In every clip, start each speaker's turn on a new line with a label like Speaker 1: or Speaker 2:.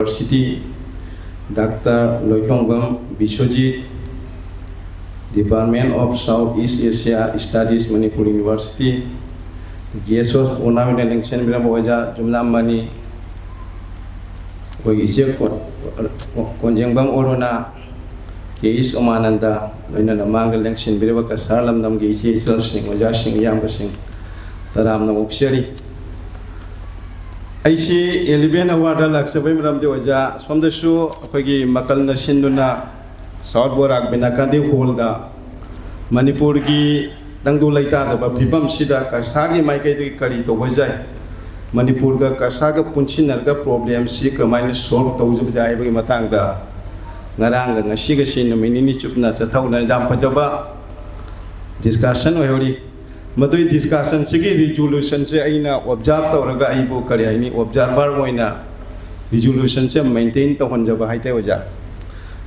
Speaker 1: University, Dr. Loitongam Biswajit, Department of Southeast Asia Studies, Manipur University, GSOS Purnawin Election Biramoja, Jumla Mani, Wagisia Konjangbang Orona, Kais Omananda, when a Mang election Birabaka Salam Nam Gisi, Sing, Wajashing, Yambasing, Taram Namoksheri. I see 11 award Laksabim Ram de Waja, from the show, Pagi Makalna Shinduna, South Borak, Benakandi Holda, Manipurgi, Dangulaita, the Pibam Shida, Kasari, Maikati Karito Wajai, Manipurga, Kasaga Punchinarga problem, Sikra minus Sol, Tozubjai, Matanga, Naranga, Nashiga Shin, Minini Chupna, Tatauna, Dampajaba, discussion, already. Madui discussion sigi resolution se aina observe tawraga aibo kari aini observer moina resolution se maintain to honjaba haite oja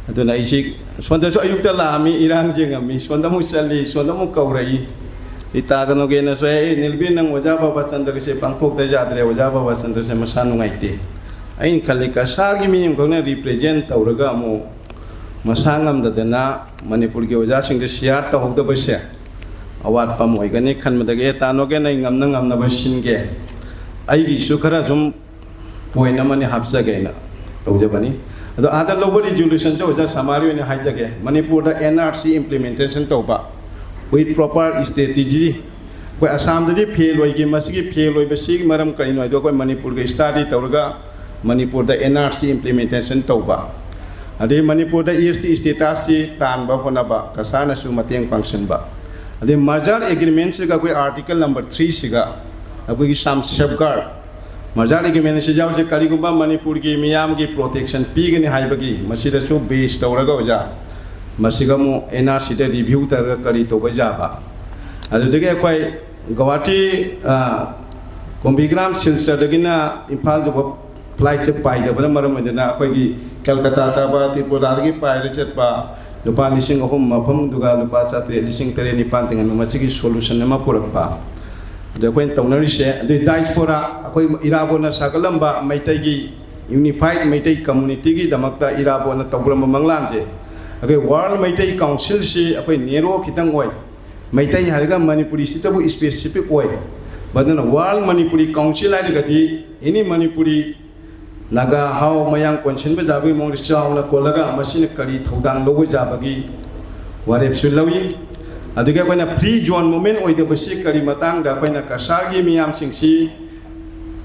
Speaker 1: aduna isi sonda so ayukta lami irang jengami sonda mu sali sonda mu kaurai itagano gena so nilbin nang oja baba chandra se pangthok ta jadre oja baba chandra se masanu ngaite ain khalika sargi mi ngone represent tawraga mo masangam dadana manipur ge oja sing de share ta hokda base awat pamoy gani khan madage tano ge nai ngam na basin ai su khara zum point amani hapsa ge na tawja bani ado ada lobo resolution jo ja samari ne haija ge manipur da NRC implementation toba with proper strategy ko assam da fail oi ge masigi fail oi basi maram kai no do ko manipur ge study tawga manipur da NRC implementation toba ade manipur da EST status si tan ba phona ba kasana su mateng function ba the merger agreement se koi article number 3 siga apoi some safeguard merger agreement se jaw se kali gumba manipur gi miyam gi protection pi gani haibagi masida su base tawraga oja masiga mu NRC de review tar kali to baja ba adu de koi Guwahati Kombigram silsa dagina Imphal jo flight se pai da bana maram na apoi gi Calcutta ta ba Tripura gi pai rechet ba lupa lising ahum mafam duga lupa satre lising tere nipan dengan memasiki solution nama purapa. Ada koin taunari se, ada diaspora, koi irabona sakalamba maitai gi unified maitai community gi damakta irabona tabulam manglan je. Koi world maitai council se, koi nero kitang oi. Maitai harga Manipuri sitabu specific oi. Badana world Manipuri council ada gati ini Manipuri Naga how mayang konsin ba jabi mong risaw na kolaga masin kari thodang logo jabagi warep sulawi aduga ko na pre zone moment oi de basi kari matang da ko na kasargi miyam singsi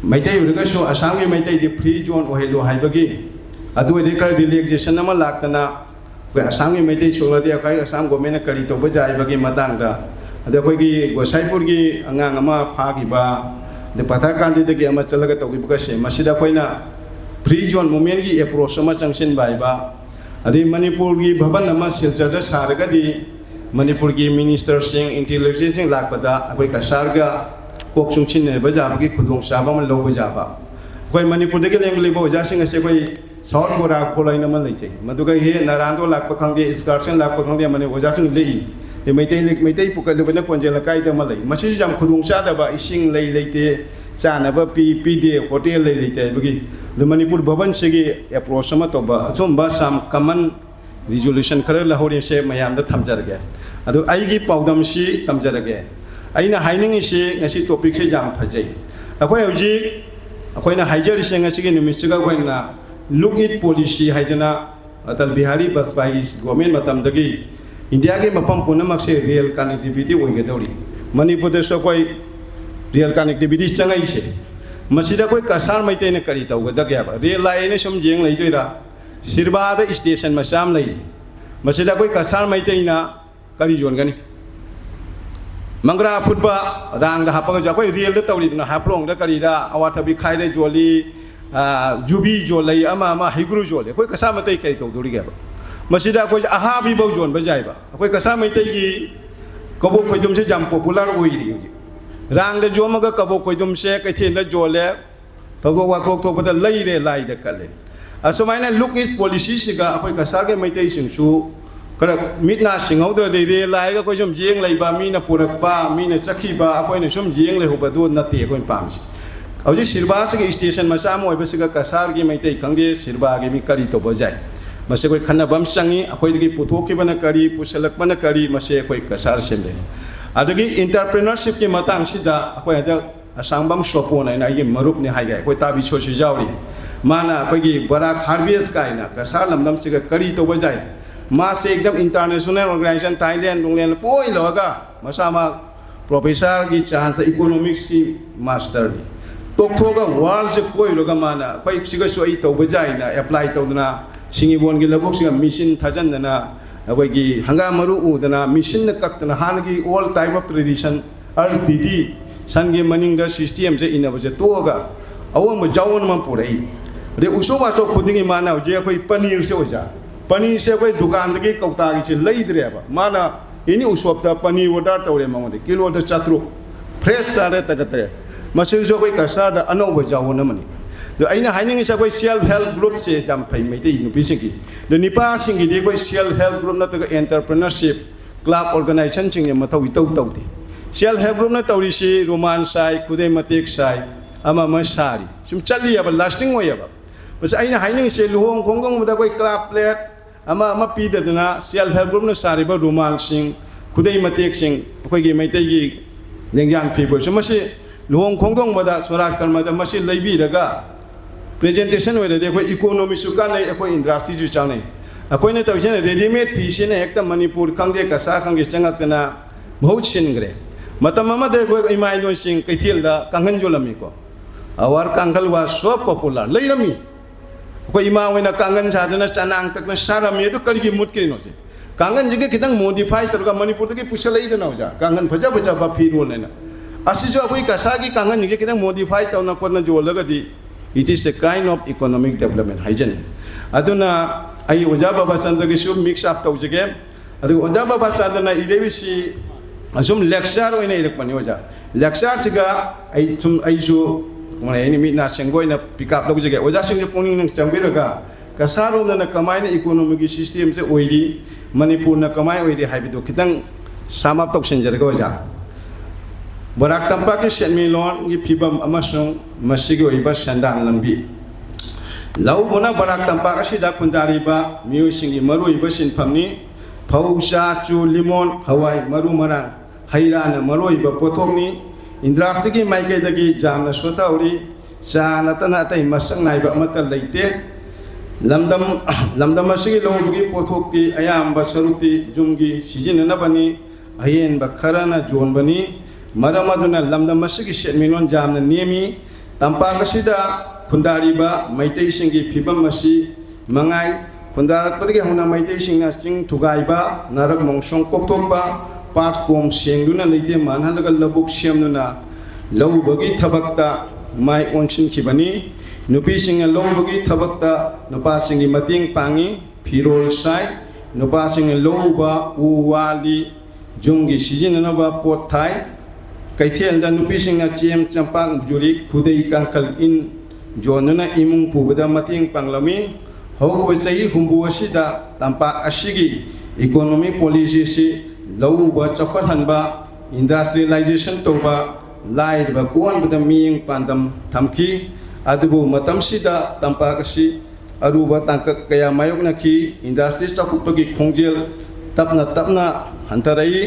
Speaker 1: maitai uruga so asami maitai de pre zone ohelo haibagi adu de kar relaxation na malaktana ko asami maitai sola de kai asam government kari to ba jaibagi matang da adu ko gi gosaipur gi angang ama phagi ba de pathakandi de gi ama chalaga to gi bukase masida ko na pre-zone moment ki approach sama changsin bai ba adi Manipur ki bhaban nama silchar da sarga di Manipur ki minister sing intelligence sing lakpada akoi ka sarga kok chungchin ne ba jaba ki khudong saba man lo ba jaba koi Manipur de ki leng le bo ja sing ase koi South Borak pholai na man leiche maduga he narando lakpa khangde excursion lakpa khangde mane oja sing lei de meitai pukal le bana konjela kai da malai masi jam khudong sa da ba ising lei leite chana ba pi de hotel lei leite bagi the Manipur Bhavan segi approach sama to ba chomba sam common resolution khara lahori se mayam da thamjarage adu aigi paudam si tamjarage aina haining si ngasi topic se jam phajai akoi hoji akoi na haijar se ngasi gi nimisiga goina look it policy haidana Atal Bihari Vajpayee government matam dagi India ge mapam punamak se real connectivity oige dori Manipur de so koi real connectivity changai se masida koi kasar maitai ne kari tau ga gya ba real line sum jeng lai doira sirba da station masam lai masida koi kasar maitai na kari jon gani mangra phutba rang da hapa ga koi real da tawri na haplong da kari da awatha bi khai re joli jubi jo lai ama higuru jo le koi kasar maitai kari tau dori ga ba masida koi aha bi bau jon ba jai ba koi kasar maitai gi kobo koi dum se jam popular oi ri rang de joma ga kabo koi dum se kai thin da jole togo wa kok to bada lai re lai da kale asomaina look is policy siga akoi ka sarge maitai sing su kara mitna singau da de re lai ga koi jom jeng lai ba mi na purak pa mi na chakhi ba akoi na sum jeng lai ho ba do na te koi pam si हौजी सिरबा से station मचा मोइबसिगा कसार की मैते खंगे सिरबा की मी करी तो बजाय मसे कोई खन्नबम चंगी अखोइदगी पुथोकिबना करी पुसलकबना करी मसे कोई कसार सेमदे अदगी इंटरप्रेन्योरशिप की मतंग सिदा अखोइ हदा असंगबम सोपोन आइना ये मरुप ने हाइगा कोई ताबी छोसु जावरी माना अखोइगी बराक हार्वेस्ट काइना कसार लमदम सिगा करी तो बजाय मा से एकदम इंटरनेशनल ऑर्गेनाइजेशन थाईलैंड नुंगलेन पोइ लगा मसा मा प्रोफेसर की चांस इकोनॉमिक्स की मास्टर नी तोखोगा वर्ल्ड से कोई लोग माना कोई सिगा सोई तो बजाय ना अप्लाई तो ना सिंगिबोन की लबोक सिगा मिशन थाजन ना अकोई की हंगा मरु उदना मिशन न कक्तना हान की all type of tradition RPT संगे मनिंग द सिस्टम से इन बजे तोगा अव म जावन म पुरई रे उसो बासो खुदिंगी माना जे कोई पनीर से ओजा पनीर से कोई दुकान की कौता की से लईद्रेबा माना इनी उसोपता पनीर ऑर्डर तौरे ममदे किलो द चात्रु फ्रेश सारे तकते मसिजो कोई कसार द अनोब जावन मनी द आइना हाइनिंग से कोई सेल्फ हेल्प ग्रुप से जाम फै मैते नुपी सिंगी द निपा सिंगी दे कोई सेल्फ हेल्प ग्रुप नतक एंटरप्रेन्योरशिप क्लब ऑर्गेनाइजेशन सिंगे मथौ इतौ तौदे सेल्फ हेल्प ग्रुप न तौरिसी रोमान साइ खुदे मतेक साइ अमा मसारी सुम चली अब लास्टिंग होयब बस आइना हाइनिंग से लुहोंग खोंगोंग बदा कोई क्लब प्लेट अमा पीदना सेल्फ हेल्प ग्रुप न सारिबा रोमान सिंग खुदे मतेक सिंग कोई की मैते की लेंग्यान पीबो सुमसे लुहोंग खोंगोंग बदा स्वराज कर्मदा मसे लैबीरगा प्रेजेंटेशन होइदे अखोई इकोनॉमी सुका नै अखोई इंडस्ट्री जु चाउने अखोई ने तौजन रेडीमेड पीस ने हेक्ता मणिपुर खंगे कसा खंगे चंगतना बहुत सिनग्रे मतम अमा दे कोई इमाइनो सिंग कैथिल दा कांगन जोलमी को अवर कांगल वा सो पॉपुलर लैरमी कोई इमा होइना कांगन सादना चनांग तकना सारमी तो कलगी मुटकिनो से कांगन जिगे खितंग मॉडिफाई तरगा मणिपुर तके पुसलैदना होजा कांगन फजा फजा बा फिरोल नेना असिजो अखोई कसा की कांगन जिगे खितंग मॉडिफाई तौना कोना जोलगदी it is a kind of economic development hygiene aduna ai oja baba chandra ki sub mix up tawjige adu oja baba chandra na idebisi asum lecture oina irakpani oja lecture siga ai sum ai su mane ni mi na sengoi na pick up lawjige oja sing poni nang chambiraga kasaro na kamai na economic system se oiri manipur na kamai oiri haibidu kitang samap tawsinjaraga oja Barak तंपा के सेनमिलोन की फिबम अमसुंग मसिगी ओइबा संदान लंबी लौ बुना Barack Tampa असिदा कुंदारिबा म्यूसिंगी मरुइबा सिनफमनी फौसा चु लिमोन हवाई मरु मरा हैरान मरुइबा पोथोंनी इंद्रास्ति की माइकेदगी जामना सोताउरी चानतना तै मसंग नाइबा अमता लैते लमदम मसिगी लोबगी पोथोकी अयाम बसरुती जुंगी सिजिननबनी हयेन बखरना जोनबनी मरम अदुना लमदम मसिगी सेनमिलोन जामना नेमी तंपाक असिदा खुंदारिबा मैतै सिंगी फिबम मसि मंगाई खुंदारकपदगी हौना मैतै सिंगना चिंग थुगाइबा नरक मोंसों कोक्तोकबा पाट कोम सेंगदुना लैते मानहलगा लबुक सेमनुना लौबगी थबकता माइ ओनसिनखिबनी नुपी सिंग लौबगी थबकता नुपा सिंगी मतेंग पांगी फिरोल साइ नुपा सिंग लौबा उवाली जुंगी सिजिननबा पोत थाई कैथेल दा नुपी सिंग चेम चंपाक जुरी खुदै कांखल इन जोनना इमुंग पुबदा मतेंग पांगलमी हौगो चही हुंबु असिदा तंपाक असिगी इकोनॉमिक पॉलिसी से लौबा चौखटहनबा इंडस्ट्रियलाइजेशन तौबा लाइरबा कोनबदा मियंग पांदम थमखी अदुबु मतमसिदा तंपाक असि अरुबा तांकक कया मायोगनाखी इंडस्ट्री चौखटपगी खोंजेल तपना तपना हंतरई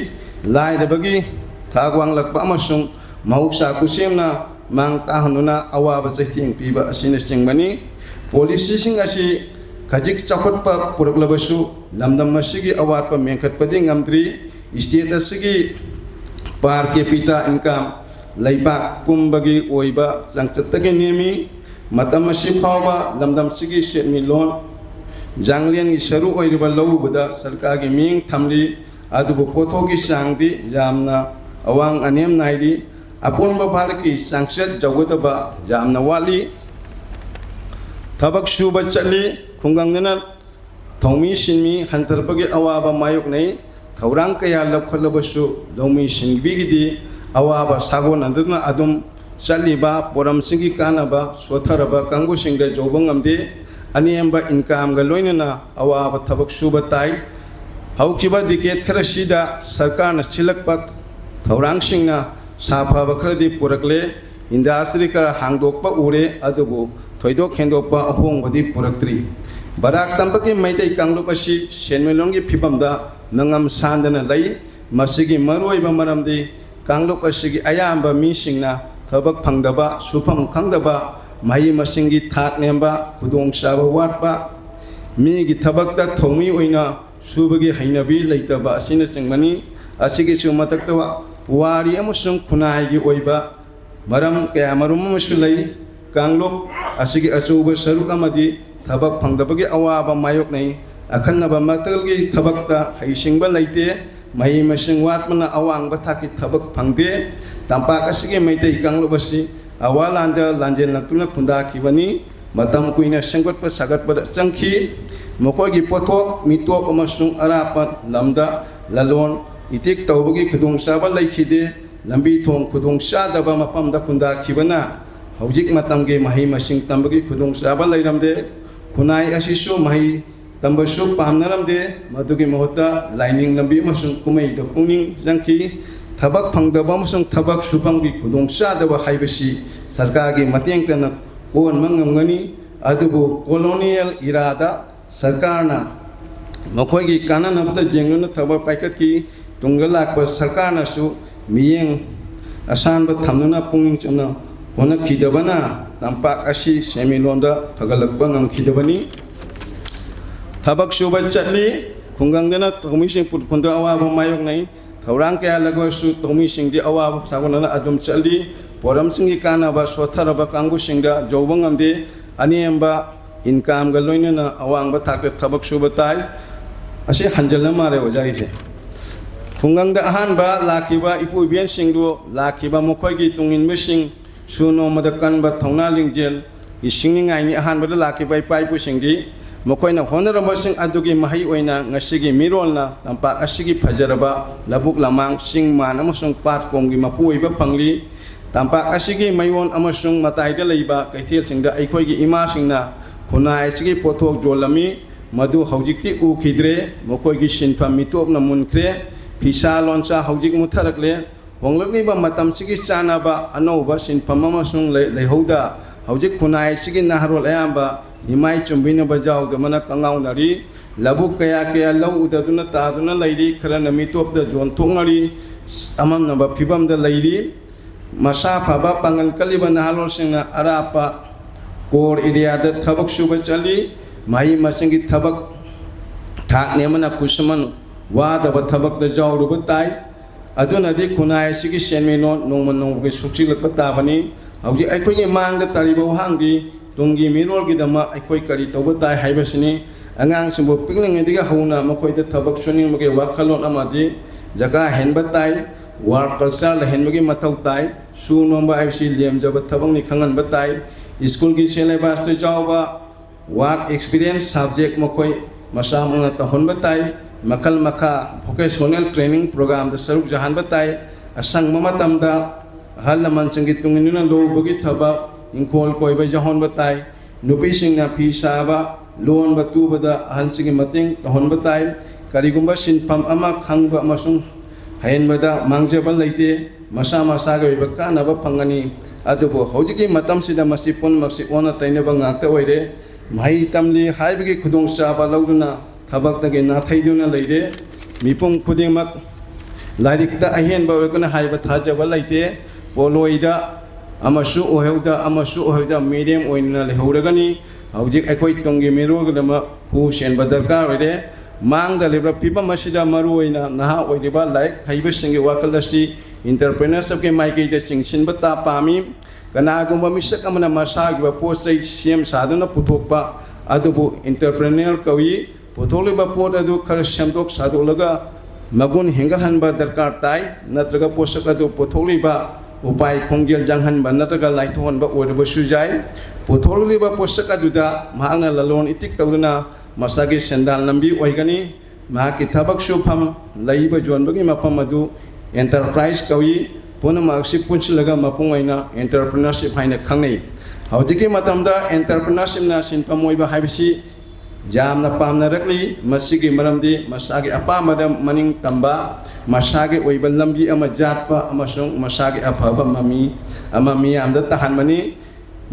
Speaker 1: लाइरबगी थागवांग लकबा अमसुंग महौसा कुसेमना मांग ताहनुना अवाबा चैथिंग पीबा असिन चिंगबनी पॉलिसी सिंग असी खजिक चौखटपा पुरकलबसु लमदम मसिगी अवाटपा मेंखटपदि ngamdri स्टेट असगी पार कैपिटा इनकम लैबाक पुंबगी ओइबा जंगचतगे नेमी मतम असि फावबा लमदम सिगी सेनमिलोन जांगलियन की सरू ओइरबा लौबदा सरकार की मिंग थमली अदुबु पोथोगी सांगदी जामना अवांग अनेम नाइली अपोनबा भारत की संसद जौगदबा जामना वाली थबक सुबा चली खुंगंगना थौमी सिनमी हंतरपगी अवाबा मायोक नै थौरांग कया लखलबसु लौमी सिंगबिगिदी अवाबा सागोन अंदना अदुम चलीबा पोरम सिंगी कानाबा सोथरबा कांगु सिंगदे जोबंगमदे अनेमबा इनकम गा लोइनना अवाबा थबक सुबा ताई हौखिबा दिकेट खरसिदा सरकार न सिलकपा थौरांग सिंगना साफाबा खरदि पुरकले इंडस्ट्री खरा हांगदोकपा उरे अदुबु थोइदोक हेंदोकपा अहोंगबदि पुरक्तरी बराक तंबकी मैतै कांगलुप असि सेनमेलोंगी फिबमदा नंगम सानदना लई मसिगी मरुइबा मरमदि कांगलुप असिगी अयाम्बा मीसिंगना थबक फंगदबा सुफम खंगदबा मही मसिंगी थाक नेम्बा खुदोंग चाबा वाटपा मीगी थबकता थौमी ओइना सुबगी हैनबी लैतबा असिना चिंगमनी असिगी सु मतक्तवा पुवारी अमसुंग खुनाइगी ओइबा मरम कया मरुम अमसु लई कांगलुप असिगी अचुब सरुक अमदि थबक फंगदबगी अवाबा मायोक नै अखन्नबा मक्तलगी थबकता हैसिंगबा लैते मही मसिंग वाटमना अवांगबा थाकी थबक फंगदे तंपाक असिगी मैतै कांगलुप असि अवालांदा लांजेल नक्तुना खुंदाखिबनी मतम कुइना संगतप सागतप चंखी मखोगी पोथोक मितोक अमसुंग अरापत लमदा ललोन इतिक तौबगी खुदोंचाबा लैखिदे लंबी थोंग खुदोंचादबा मफमदा खुंदाखिबना हौजिक मतमगे मही मसिंग तंबगी खुदोंचाबा लैरमदे खुनाई असिसु मही तंबसु पामनरमदे मदुगी महत्ता लाइनिंग लंबी अमसुंग कुमैदो पुनिंग जंखी थबक फंगदबा अमसुंग थबक सुफंगी खुदोंचादबा हाइबसी सरकारगी मतेंगतना कोन मंगमगनी अदुबु कॉलोनियल इरादा सरकारना मखोगी काननबदा जेंगना थबक पाइकतकी तुंगा लाकपा सरकारनासु मियेंग असानबा थमनुना पुंगिंग चना होनखिदबना तंपाक असि सेमिलोंदा फगलकबा ngमखिदबनी थबक सुबा चटली खुंगंगदना तौमिसिंग पुटपुंदा अवाबा मायोक नै थौरांग कया लगसु तौमिसिंगदि अवाबा सागोनना अदुम चटली पोरमसिंगी कानाबा सोथरबा कांगुसिंगदा जौबंगमदे अनेम्बा इनकम गा लोइनना अवांगबा थाक थबक सुबा ताई असे हंजलना मारे ओजाइसे खुंगंगदा अहानबा लाखिबा इपुबियन सिंगदु लाखिबा मखोगी तुंगिनबसिंग सुनोमदा कनबा थौना लिंजेल इसिंगनिंगाइनि अहानबदा लाखिबा इपाइपु सिंगदि मखोइना होनरबसिंग अदुगी महै ओइना ngasiगी मिरोलना तंपाक असिगी फजरबा लबुक लमांग सिंग मान अमसुंग पाट कोमगी मपुइबा फंगली तंपाक असिगी मयोन अमसुंग मताइदा लैबा कैथेल सिंगदा अखोइगी इमा सिंगना खुनाइ सिगी पोथोक जोलमी मधु हौजिकति उखिद्रे मखोइगी सिनफम मितोपना मुनख्रे फिसा लोनसा हौजिक मुथरकले होंगलकनिबा मतम सिगी चानाबा अनौबा सिनफम अमसुंग लैहौदा हौजिक खुनाइ सिगी नाहरोल अयाम्बा हिमाई चुंबिनबा जाउदमना कंगाउनरी लबुक कया कया लौ उददुना तादुना लैरी खरना मितोपदा जोनथोंगरी अममनबा फिबमदा लैरी मसा फाबा पांगल कलिबा नाहलोसिंगना अरापा कोर एरियादा थबक सुबा चली माही मसिंगी थबक थाक नेमना कुसमन वादबा थबकदा जाउरुबा ताई अदुनदि खुनाइ सिगी सेनमेनो नोंमन नोंबगे सुक्सिलकपा ताबनी हौजि अखोइगे मांगदा तारिबा वहांगी तुंगी मिरोलगिदमा अखोइ करी तौबा ताई हाइबसिनी अंगांसिंबो पिकलिंगदिगा हौना मखोइदा थबक सुनिंगमगे वाखलोन अमादि जगा हेनबा ताई वर्क कल्चर लहेनबगी मथौ ताई सु नोंबा आइसी लेमजबा थबंगनि खंगनबा ताई स्कूल की सिलेबस तो जाओबा वर्क एक्सपीरियंस सब्जेक्ट मखोइ मसामना तहनबा ताई मखल मखा वोकेशनल ट्रेनिंग प्रोग्राम द सरुक जहानबा ताई असंग ममतमदा हल लमनसिंगी तुंगिनुना लोबगी थबा इंखोल कोइबा जहनबा ताई नुपिसिंगना फी साबा लोन बतुबदा हलसिगी मतिंग तहनबा ताई करिगुंबा सिनफम अमा खंगबा अमसुंग हैनबदा मांगजबा लैते मसा मसागा ओइबा कानबा फंगनी अदुबो हौजिकी मतमसिदा मसि पुनमक्सि ओना तैनबा ngakta ओइरे मही तमली हाइबगी खुदोंचाबा लौदुना थबकदगे नाथैदुना लैरे मिपुम खुदिमक लाइरिकता अहेनबा ओइकना हाइबा थाजबा लैते पोलोइदा अमसु ओहेउदा मीडियम ओइना लेहौरगनी हौजिक अखोइ तोंगी मिरोगदमा हु सेनबा दरकार ओइरे मांगदा लेब्रा फिबम मसिदा मरु ओइना नहा ओइरिबा लाइक हाइबसिंगी वाकलसी इंटरप्रेन्योरशिप के माइकैदा चिंगसिनबा ता पामी कनागुंबा मिसक अमना मसागिबा पोचै सेम सादुना पुथोकपा अदुबु इंटरप्रेन्योर कवि पुथोलिबा पोट अदु खर सेमदोक सादोलगा मगुन हेंगहनबा दरकार ताई नत्रगा पोषक अदु पुथोलिबा उपाय खोंजेल जंगहनबा नत्रगा लाइथोहनबा ओरबा सुजाय पुथोलिबा पोषक अदुदा महांगना ललोन इतिक तौदुना मसागी सेंदाल नंबी ओइगनी महाकी थबक सुफम लैबा जोनबगी मफम अदु एंटरप्राइज कवि पुनमक्सि पुंचलगा मपुंगैना एंटरप्रेन्योरशिप हाइना खंगनै हौजिकी मतमदा एंटरप्रेन्योरशिपना सिनफम ओइबा हाइबसि ꯌꯥꯝꯅ ꯄꯥꯝꯅꯔꯛꯂꯤ ꯃꯁꯤꯒꯤ ꯃꯔꯝꯗꯤ ꯃꯁꯥꯒꯤ ꯑꯄꯥꯝꯕꯗ ꯃꯅꯤꯡ ꯇꯝꯕ ꯃꯁꯥꯒꯤ ꯑꯣꯏꯕ ꯂꯝꯕꯤ ꯑꯃ ꯌꯥꯠꯄ ꯑꯃꯁꯨꯡ ꯃꯁꯥꯒꯤ ꯑꯐꯕ ꯃꯃꯤ ꯑꯃ ꯃꯤꯌꯥꯝꯗ ꯇꯥꯍꯟꯕꯅꯤ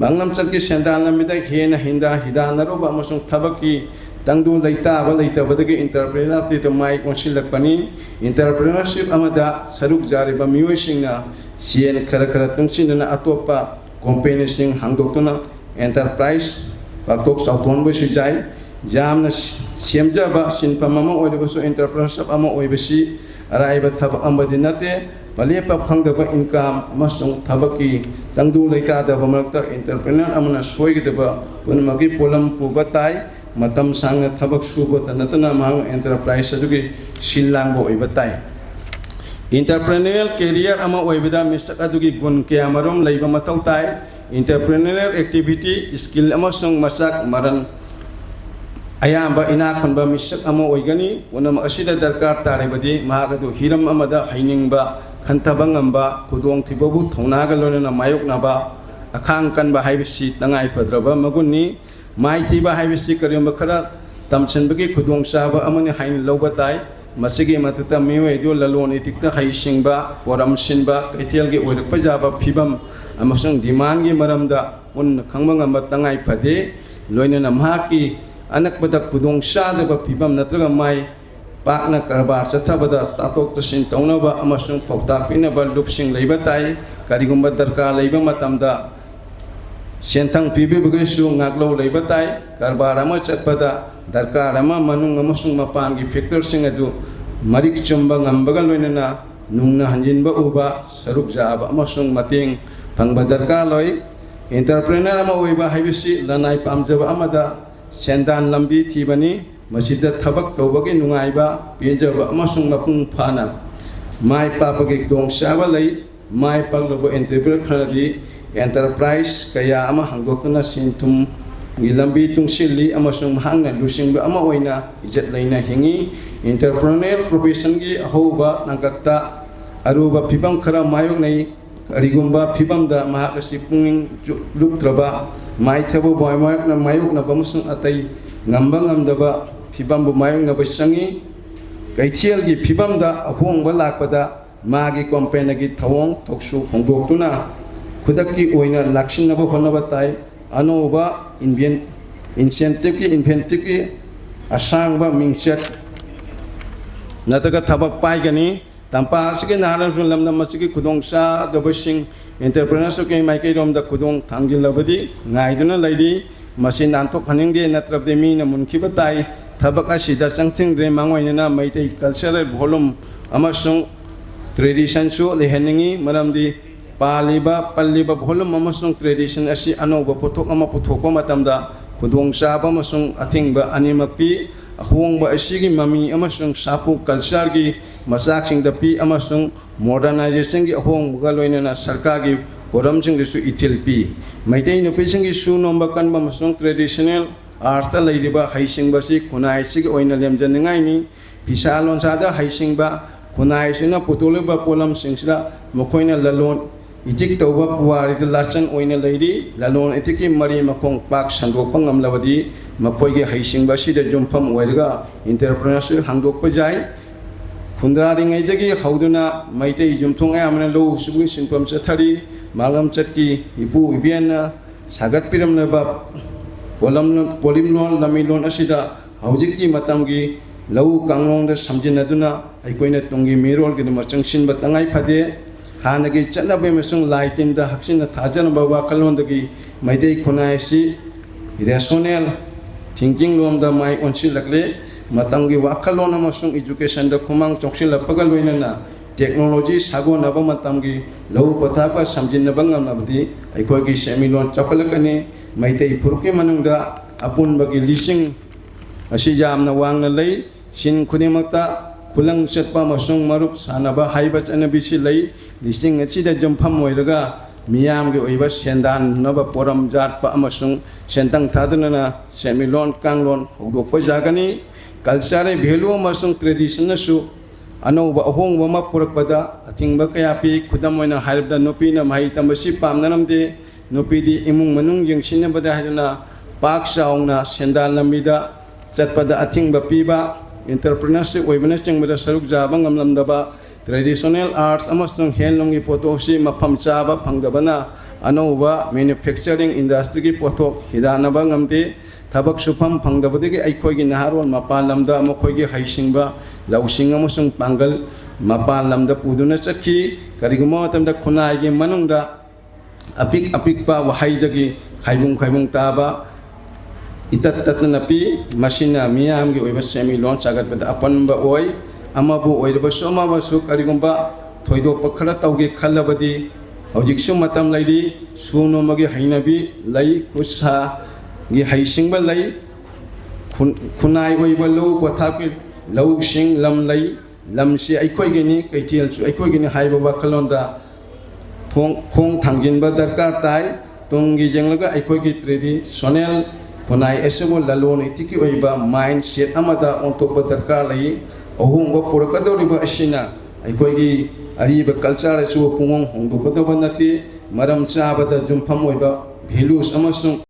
Speaker 1: ꯃꯥꯡꯂꯝꯆꯠꯀꯤ ꯁꯦꯟꯗꯥꯟ ꯂꯝꯕꯤꯗ ꯍꯦꯟꯅ ꯍꯤꯗꯥꯟꯅꯔꯨꯕ ꯑꯃꯁꯨꯡ ꯊꯕꯛꯀꯤ ꯇꯪꯗꯨ ꯂꯩꯇꯥꯕ ꯂꯩꯇꯕꯗꯒꯤ ꯏꯟꯇꯔꯄ꯭ꯔꯦꯅꯔꯁꯤꯞꯇ ꯃꯥꯏ ꯑꯣꯟꯁꯤꯜꯂꯛꯄꯅꯤ ꯏꯟꯇꯔꯄ꯭ꯔꯦꯅꯔꯁꯤꯞ ꯑꯃꯗ ꯁꯔꯨꯛ ꯌꯥꯔꯤꯕ ꯃꯤꯑꯣꯏꯁꯤꯡꯅ ꯁꯦꯟ ꯈꯔ ꯇꯨꯡꯁꯤꯟꯗꯨꯅ ꯑꯇꯣꯞꯄ ꯀꯣꯝꯄꯦꯅꯤꯁꯤꯡ ꯍꯥꯡꯗꯣꯛꯇꯨꯅ ꯑꯦꯟꯇꯔꯄ꯭ꯔꯥꯏꯖ ꯄꯥꯛꯊꯣꯛ ꯆꯥꯎꯊꯣꯛꯍꯟꯕꯁꯨ ꯌꯥꯏ ꯌꯥꯝꯅ ꯁꯦꯝꯖꯕ ꯁꯤꯟꯐꯝ ꯑꯃ ꯑꯣꯏꯔꯕꯁꯨ ꯑꯦꯟꯇꯔꯄ꯭ꯔꯦꯅꯔꯁꯤꯞ ꯑꯃ ꯑꯣꯏꯕꯁꯤ ꯑꯔꯥꯏꯕ ꯊꯕꯛ ꯑꯃꯗꯤ ꯅꯠꯇꯦ ꯄꯂꯦꯞꯄ ꯐꯪꯗꯕ ꯏꯟꯀꯝ ꯑꯃꯁꯨꯡ ꯊꯕꯛꯀꯤ ꯇꯪꯗꯨ ꯂꯩꯇꯥꯗꯕ ꯃꯔꯛꯇ ꯑꯦꯟꯇꯔꯄ꯭ꯔꯦꯅꯔ ꯑꯃꯅ ꯁꯣꯏꯒꯗꯕ ꯄꯨꯝꯅꯃꯛꯀꯤ ꯄꯣꯠꯂꯝ ꯄꯨꯕ ꯇꯥꯏ ꯃꯇꯝ ꯁꯥꯡꯅ ꯊꯕꯛ ꯁꯨꯕꯇ ꯅꯠꯇꯅ ꯃꯍꯥꯛꯅ ꯑꯦꯟꯇꯔꯄ꯭ꯔꯥꯏꯖ ꯑꯗꯨꯒꯤ ꯁꯤꯜ ꯂꯥꯡꯕ ꯑꯣꯏꯕ ꯇꯥꯏ ꯏꯟꯇꯔꯄ꯭ꯔꯦꯅꯔꯤꯌꯦꯜ ꯀꯦꯔꯤꯌꯔ ꯑꯃ ꯑꯣꯏꯕꯗ ꯃꯤꯁꯛ ꯑꯗꯨꯒꯤ ꯒꯨꯟ ꯀꯌꯥꯃꯔꯨꯝ ꯂꯩꯕ ꯃꯊꯧ ꯇꯥꯏ ꯏꯟꯇꯔꯄ꯭ꯔꯦꯅꯔꯤꯌꯦꯜ ꯑꯦꯛꯇꯤꯚꯤꯇꯤ ꯁ꯭ꯀꯤꯜ ꯑꯃꯁꯨꯡ ꯃꯁꯛ ꯃꯔꯟ ꯑꯌꯥꯝꯕ ꯏꯅꯥꯛ ꯈꯨꯟꯕ ꯃꯤꯁꯛ ꯑꯃ ꯑꯣꯏꯒꯅꯤ ꯄꯨꯝꯅꯃꯛ ꯑꯁꯤꯗ ꯗꯔꯀꯥꯔ ꯇꯥꯔꯤꯕꯗꯤ ꯃꯍꯥꯛ ꯑꯗꯨ ꯍꯤꯔꯝ ꯑꯃꯗ ꯍꯩꯅꯤꯡꯕ ꯈꯟꯊꯕ ꯉꯝꯕ ꯈꯨꯗꯣꯡꯊꯤꯕꯕꯨ ꯊꯧꯅꯥꯒ ꯂꯣꯏꯅꯅ ꯃꯥꯌꯣꯛꯅꯕ ꯑꯈꯥꯡ ꯀꯟꯕ ꯍꯥꯏꯕꯁꯤ ꯇꯉꯥꯏꯐꯗ꯭ꯔꯕ ꯃꯒꯨꯟꯅꯤ ꯃꯥꯏꯊꯤꯕ ꯍꯥꯏꯕꯁꯤ ꯀꯔꯤꯒꯨꯝꯕ ꯈꯔ ꯇꯝꯁꯤꯟꯕꯒꯤ ꯈꯨꯗꯣꯡꯆꯥꯕ ꯑꯃꯅꯤ ꯍꯥꯏꯅ ꯂꯧꯕ ꯇꯥꯏ ꯃꯁꯤꯒꯤ ꯃꯊꯛꯇ ꯃꯤꯑꯣꯏ ꯑꯗꯨ ꯂꯂꯣꯟ ꯏꯇꯤꯛꯇ ꯍꯩꯁꯤꯡꯕ ꯄꯣꯔꯝ ꯁꯤꯟꯕ ꯀꯩꯊꯦꯜꯒꯤ ꯑꯣꯏꯔꯛꯄ ꯌꯥꯕ ꯐꯤꯕꯝ ꯑꯃꯁꯨꯡ ꯗꯤꯃꯥꯟꯒꯤ ꯃꯔꯝꯗ ꯄꯨꯟꯅ ꯈꯪꯕ ꯉꯝꯕ ꯇꯉꯥꯏ ꯐꯗꯦ ꯂꯣꯏꯅꯅ ꯃꯍꯥꯛꯀꯤ ꯑꯅꯛꯄꯗ ꯈꯨꯗꯣꯡꯆꯥꯗꯕ ꯐꯤꯕꯝ ꯅꯠꯇ꯭ꯔꯒ ꯃꯥꯏ ꯄꯥꯛꯅ ꯀꯔꯕꯥꯔ ꯆꯠꯊꯕꯗ ꯇꯥꯊꯣꯛ ꯇꯥꯁꯤꯟ ꯇꯧꯅꯕ ꯑꯃꯁꯨꯡ ꯄꯥꯎꯇꯥꯛ ꯄꯤꯅꯕ ꯂꯨꯞꯁꯤꯡ ꯂꯩꯕ ꯇꯥꯏ ꯀꯔꯤꯒꯨꯝꯕ ꯗꯔꯀꯥꯔ ꯂꯩꯕ ꯃꯇꯝꯗ ꯁꯦꯟꯊꯪ ꯄꯤꯕꯤꯕꯒꯤꯁꯨ ꯉꯥꯛꯂꯧ ꯂꯩꯕ ꯇꯥꯏ ꯀꯔꯕꯥꯔ ꯑꯃ ꯆꯠꯄꯗ ꯗꯔꯀꯥꯔ ꯑꯃ ꯃꯅꯨꯡ ꯑꯃꯁꯨꯡ ꯃꯄꯥꯟꯒꯤ ꯐꯦꯛꯇꯔꯁꯤꯡ ꯑꯗꯨ ꯃꯔꯤꯛ ꯆꯨꯝꯕ ꯉꯝꯕꯒ ꯂꯣꯏꯅꯅ ꯅꯨꯡꯅ ꯍꯟꯖꯤꯟꯕ ꯎꯕ ꯁꯔꯨꯛ ꯌꯥꯕ ꯑꯃꯁꯨꯡ ꯃꯇꯦꯡ ꯐꯪꯕ ꯗꯔꯀꯥꯔ ꯂꯩ ꯏꯟꯇꯔꯄ꯭ꯔꯦꯅꯔ ꯑꯃ ꯑꯣꯏꯕ ꯍꯥꯏꯕꯁꯤ ꯂꯅꯥꯏ ꯄꯥꯝꯖꯕ ꯑꯃꯗ ꯁꯦꯟꯗꯥꯟ ꯂꯝꯕꯤ ꯊꯤꯕꯅꯤ ꯃꯁꯤꯗ ꯊꯕꯛ ꯇꯧꯕꯒꯤ ꯅꯨꯡꯉꯥꯏꯕ ꯄꯦꯟꯖꯕ ꯑꯃꯁꯨꯡ ꯃꯄꯨꯡ ꯐꯥꯅ ꯃꯥꯏ ꯄꯥꯛꯄꯒꯤ ꯈꯨꯗꯣꯡꯆꯥꯕ ꯂꯩ ꯃꯥꯏ ꯄꯥꯛꯂꯕ ꯑꯦꯟꯇꯔꯄ꯭ꯔꯦꯅꯔ ꯈꯔꯗꯤ ꯑꯦꯟꯇꯔꯄ꯭ꯔꯥꯏꯖ ꯀꯌꯥ ꯑꯃ ꯍꯥꯡꯗꯣꯛꯇꯨꯅ ꯁꯦꯟ ꯊꯨꯝꯒꯤ ꯂꯝꯕꯤ ꯇꯨꯡꯁꯤꯜꯂꯤ ꯑꯃꯁꯨꯡ ꯃꯍꯥꯛꯅ ꯂꯨꯆꯤꯡꯕ ꯑꯃ ꯑꯣꯏꯅ ꯏꯖꯠ ꯂꯩꯅ ꯍꯤꯡꯉꯤ ꯏꯟꯇꯔꯄ꯭ꯔꯦꯅꯔꯤꯌꯦꯜ ꯄ꯭ꯔꯣꯐꯦꯁꯟꯒꯤ ꯑꯍꯧꯕ ꯇꯥꯡꯀꯛꯇ ꯑꯔꯨꯕ ꯐꯤꯕꯝ ꯈꯔ ꯃꯥꯌꯣꯛꯅꯩ ꯀꯔꯤꯒꯨꯝꯕ ꯐꯤꯕꯝꯗ ꯃꯍꯥꯛ ꯑꯁꯤ ꯄꯨꯛꯅꯤꯡ ꯂꯨꯞꯇ꯭ꯔꯕ ꯃꯥꯏꯊꯕ ꯃꯥꯌꯣꯛꯅꯕ ꯑꯃꯁꯨꯡ ꯑꯇꯩ ꯉꯝꯕ ꯉꯝꯗꯕ ꯐꯤꯕꯝꯕꯨ ꯃꯥꯌꯣꯛꯅꯕ ꯆꯪꯏ ꯀꯩꯊꯦꯜꯒꯤ ꯐꯤꯕꯝꯗ ꯑꯍꯣꯡꯕ ꯂꯥꯛꯄꯗ ꯃꯥꯒꯤ ꯀꯣꯝꯄꯦꯅꯤꯒꯤ ꯊꯧꯑꯣꯡ ꯊꯧꯁꯨ ꯍꯣꯡꯗꯣꯛꯇꯨꯅ ꯈꯨꯗꯛꯀꯤ ꯑꯣꯏꯅ ꯂꯥꯛꯁꯤꯟꯅꯕ ꯍꯣꯠꯅꯕ ꯇꯥꯏ ꯑꯅꯧꯕ ꯏꯟꯚꯦꯟꯇꯤꯞꯀꯤ ꯑꯁꯥꯡꯕ ꯃꯤꯡꯆꯠ ꯅꯠꯇ꯭ꯔꯒ ꯊꯕꯛ ꯄꯥꯏꯒꯅꯤ ꯇꯝꯄꯥꯛ ꯑꯁꯤꯒꯤ ꯅꯍꯥꯔꯣꯟꯁꯤꯡ ꯂꯝꯗꯝ ꯑꯁꯤꯒꯤ ꯈꯨꯗꯣꯡꯆꯥꯗꯕꯁꯤꯡ ꯑꯦꯟꯇꯔꯄ꯭ꯔꯦꯅꯔꯁꯤꯞꯀꯤ ꯃꯥꯏꯀꯩꯔꯣꯝꯗ ꯈꯨꯗꯣꯡ ꯊꯥꯡꯖꯤꯜꯂꯕꯗꯤ ꯉꯥꯏꯗꯨꯅ ꯂꯩꯔꯤ ꯃꯁꯤ ꯅꯥꯟꯊꯣꯛꯍꯟꯅꯤꯡꯗꯦ ꯅꯠꯇ꯭ꯔꯕꯗꯤ ꯃꯤꯅ ꯃꯨꯟꯈꯤꯕ ꯇꯥꯏ ꯊꯕꯛ ꯑꯁꯤꯗ ꯆꯪꯁꯤꯟꯗ꯭ꯔꯦ ꯃꯥꯡꯑꯣꯏꯅꯅ ꯃꯩꯇꯩ ꯀꯜꯆꯔꯦꯜ ꯚꯣꯂꯨꯝ ꯑꯃꯁꯨꯡ ꯇ꯭ꯔꯦꯗꯤꯁꯟꯁꯨ ꯂꯩꯍꯟꯅꯤꯡꯉꯤ ꯃꯔꯝꯗꯤ ꯄꯜꯂꯤꯕ ꯚꯣꯂꯨꯝ ꯑꯃꯁꯨꯡ ꯇ꯭ꯔꯦꯗꯤꯁꯟ ꯑꯁꯤ ꯑꯅꯧꯕ ꯄꯣꯠꯊꯣꯛ ꯑꯃ ꯄꯨꯊꯣꯛꯄ ꯃꯇꯝꯗ ꯈꯨꯗꯣꯡꯆꯥꯕ ꯑꯃꯁꯨꯡ ꯑꯊꯤꯡꯕ ꯑꯅꯤꯃꯛ ꯄꯤ ꯑꯍꯣꯡꯕ ꯑꯁꯤꯒꯤ ꯃꯃꯤ ꯑꯃꯁꯨꯡ ꯁꯥꯐꯨ ꯀꯜꯆꯔꯒꯤ ꯃꯆꯥꯛꯁꯤꯡꯗ ꯄꯤ ꯑꯃꯁꯨꯡ ꯃꯣꯗꯔꯅꯥꯏꯖꯦꯁꯟꯒꯤ ꯑꯍꯣꯡꯕꯒ ꯂꯣꯏꯅꯅ ꯁꯔꯀꯥꯔꯒꯤ ꯄꯣꯠꯂꯝꯁꯤꯡꯗꯁꯨ ꯏꯊꯤꯜ ꯄꯤ ꯃꯩꯇꯩ ꯅꯨꯄꯤꯁꯤꯡꯒꯤ ꯁꯨ ꯅꯣꯝꯕ ꯀꯟꯕ ꯑꯃꯁꯨꯡ ꯇ꯭ꯔꯦꯗꯤꯁꯅꯦꯜ ꯑꯥꯔꯠꯇ ꯂꯩꯔꯤꯕ ꯍꯩꯁꯤꯡꯕꯁꯤ ꯈꯨꯟꯅꯥꯏꯁꯤꯒꯤ ꯑꯣꯏꯅ ꯂꯦꯝꯖꯅꯤꯡꯉꯥꯏꯅꯤ ꯐꯤꯁꯥ ꯂꯣꯟꯁꯥꯗ ꯍꯩꯁꯤꯡꯕ ꯈꯨꯟꯅꯥꯏꯁꯤꯅ ꯄꯨꯊꯣꯛꯂꯤꯕ ꯄꯣꯠꯂꯝꯁꯤꯡꯁꯤꯗ ꯃꯈꯣꯏꯅ ꯂꯂꯣꯟ ꯏꯇꯤꯛ ꯇꯧꯕ ꯄꯨꯋꯥꯔꯤꯗ ꯂꯥꯆꯟ ꯑꯣꯏꯅ ꯂꯩꯔꯤ ꯂꯂꯣꯟ ꯏꯇꯤꯛꯀꯤ ꯃꯔꯤ ꯃꯈꯣꯡ ꯄꯥꯛ ꯁꯟꯗꯣꯛꯄ ꯉꯝꯂꯕꯗꯤ ꯃꯈꯣꯏꯒꯤ ꯍꯩꯁꯤꯡꯕ ꯑꯁꯤꯗ ꯌꯨꯝꯐꯝ ꯑꯣꯏꯔꯒ ꯏꯟꯇꯔꯄ꯭ꯔꯦꯅꯔꯁꯤꯞ ꯍꯥꯡꯗꯣꯛꯄ ꯌꯥꯏ ꯈꯨꯟꯗ꯭ꯔꯥꯔꯤꯉꯩꯗꯒꯤ ꯍꯧꯗꯨꯅ ꯃꯩꯇꯩ ꯌꯨꯝꯊꯣꯡ ꯑꯌꯥꯝꯕꯅ ꯂꯧꯎ ꯁꯤꯡꯎꯒꯤ ꯁꯤꯟꯐꯝ ꯆꯠꯊꯔꯤ ꯃꯥꯂꯪꯆꯠꯀꯤ ꯏꯄꯨ ꯏꯕꯦꯟꯅ ꯁꯥꯒꯠꯄꯤꯔꯝꯂꯕ ꯄꯣꯂꯤꯝꯂꯣꯟ ꯂꯝꯕꯤꯂꯣꯟ ꯑꯁꯤꯗ ꯍꯧꯖꯤꯛꯀꯤ ꯃꯇꯝꯒꯤ ꯂꯧꯎ ꯀꯥꯡꯂꯣꯟꯗ ꯁꯝꯖꯤꯟꯅꯗꯨꯅ ꯑꯩꯈꯣꯏꯅ ꯇꯨꯡꯒꯤ ꯃꯤꯔꯣꯜꯒꯤꯗꯃꯛ ꯆꯪꯁꯤꯟꯕ ꯇꯉꯥꯏ ꯐꯗꯦ ꯍꯥꯟꯅꯒꯤ ꯆꯠꯅꯕꯤ ꯑꯃꯁꯨꯡ ꯂꯥꯏ ꯇꯤꯟꯗ ꯍꯛꯆꯤꯟꯅ ꯊꯥꯖꯅꯕ ꯋꯥꯈꯜꯂꯣꯟꯗꯒꯤ ꯃꯩꯇꯩ ꯈꯨꯟꯅꯥꯏ ꯑꯁꯤ ꯔꯦꯁꯣꯅꯦꯜ ꯊꯤꯡꯀꯤꯡ ꯂꯣꯝꯗ ꯃꯥꯏ ꯑꯣꯟꯁꯤꯜꯂꯛꯂꯦ ꯃꯇꯝꯒꯤ ꯋꯥꯈꯜꯂꯣꯟ ꯑꯃꯁꯨꯡ ꯏꯗꯨꯀꯦꯁꯟꯗ ꯈꯨꯃꯥꯡ ꯆꯥꯎꯁꯤꯜꯂꯛꯄꯒ ꯂꯣꯏꯅꯅ ꯇꯦꯛꯅꯣꯂꯣꯖꯤ ꯁꯥꯒꯣꯟꯅꯕ ꯃꯇꯝꯒꯤ ꯂꯧꯎ ꯄꯊꯥꯞꯀ ꯁꯝꯖꯤꯟꯅꯕ ꯉꯝꯂꯕꯗꯤ ꯑꯩꯈꯣꯏꯒꯤ ꯁꯦꯟꯃꯤꯠꯂꯣꯟ ꯆꯥꯎꯈꯠꯂꯛꯀꯅꯤ ꯃꯩꯇꯩ ꯐꯨꯔꯨꯞꯀꯤ ꯃꯅꯨꯡꯗ ꯑꯄꯨꯟꯕꯒꯤ ꯂꯤꯁꯤꯡ ꯑꯁꯤ ꯌꯥꯝꯅ ꯋꯥꯡꯅ ꯂꯩ ꯁꯤꯟ ꯈꯨꯗꯤꯡꯃꯛꯇ ꯈꯨꯂꯪ ꯆꯠꯄ ꯑꯃꯁꯨꯡ ꯃꯔꯨꯞ ꯁꯥꯟꯅꯕ ꯍꯥꯏꯕ ꯆꯠꯅꯕꯤꯁꯤ ꯂꯩ ꯂꯤꯁꯤꯡ ꯑꯁꯤꯗ ꯌꯨꯝꯐꯝ ꯑꯣꯏꯔꯒ ꯃꯤꯌꯥꯝꯒꯤ ꯑꯣꯏꯕ ꯁꯦꯟꯗꯥꯟꯅꯕ ꯄꯣꯔꯝ ꯌꯥꯠꯄ ꯑꯃꯁꯨꯡ ꯁꯦꯟꯇꯪ ꯊꯥꯗꯨꯅ ꯁꯦꯟꯃꯤꯠꯂꯣꯟ ꯀꯥꯡꯂꯣꯟ ꯍꯧꯗꯣꯛꯄ ꯌꯥꯒꯅꯤ ꯀꯜꯆꯔꯦꯜ ꯚꯦꯂꯨ ꯑꯃꯁꯨꯡ ꯇ꯭ꯔꯦꯗꯤꯁꯟꯅꯁꯨ ꯑꯅꯧꯕ ꯑꯍꯣꯡꯕ ꯑꯃ ꯄꯨꯔꯛꯄꯗ ꯑꯊꯤꯡꯕ ꯀꯌా ꯄꯤ ꯈꯨꯗꯝ ꯑꯣꯏꯅ ꯍꯥꯏꯔꯕꯗ ꯅꯨꯄꯤꯅ ꯃꯍꯩ ꯇꯝꯕꯁꯤ ꯄꯥꯝꯅꯔꯝꯗꯦ ꯅꯨꯄꯤꯗꯤ ꯏꯃꯨꯡ ꯃꯅꯨꯡ ꯌꯦꯡꯁꯤꯟꯅꯕꯗ ꯍꯥꯏꯗꯨꯅ ꯄꯥꯛ ꯆꯥꯎꯅ ꯁꯦꯟꯗꯥꯟ ꯂꯝꯕꯤꯗ ꯆꯠꯄꯗ ꯑꯊꯤꯡꯕ ꯄꯤꯕ entrepreneurship ꯑꯣꯏꯕꯅꯆꯤꯡꯕꯗ ꯁꯔꯨꯛ ꯌꯥꯕ ꯉꯝꯂꯝꯗꯕ traditional arts amasung handloomgi pothoksi mafam chaba phangdabana anouba manufacturing industry gi pothok hidanaba ngamde thabak sufam phangdabadagi aikhoigi naharol mapal lamda amokhoigi haisingba lausing amasung pangal mapal lamda puduna chakhi kariguma matamda khunai gi manungda apik pa wahaidagi khaibung taba itat tatnapi masina miyam gi oiba semi launch agatbada apanba oi amabu oiraba soma basu karigumba thoido pakhara tauge khallabadi hojik sum matam lairi suno magi hainabi lai kusa gi haisingba lai khunai oiba lo pothapi lo sing lam lai lamsi aikoi gini kaitial su aikoi gini haiba bakalonda khong thangjinba darkar tai tongi jenglaga aikoi gi traditional khunai esebo lalon itiki oiba mindset amada ontoba darkar lai ahumba purakadoriba asina aikhoigi ariba culture asu pungong hongdokadaba nati maram chabada jumpham oiba values amasung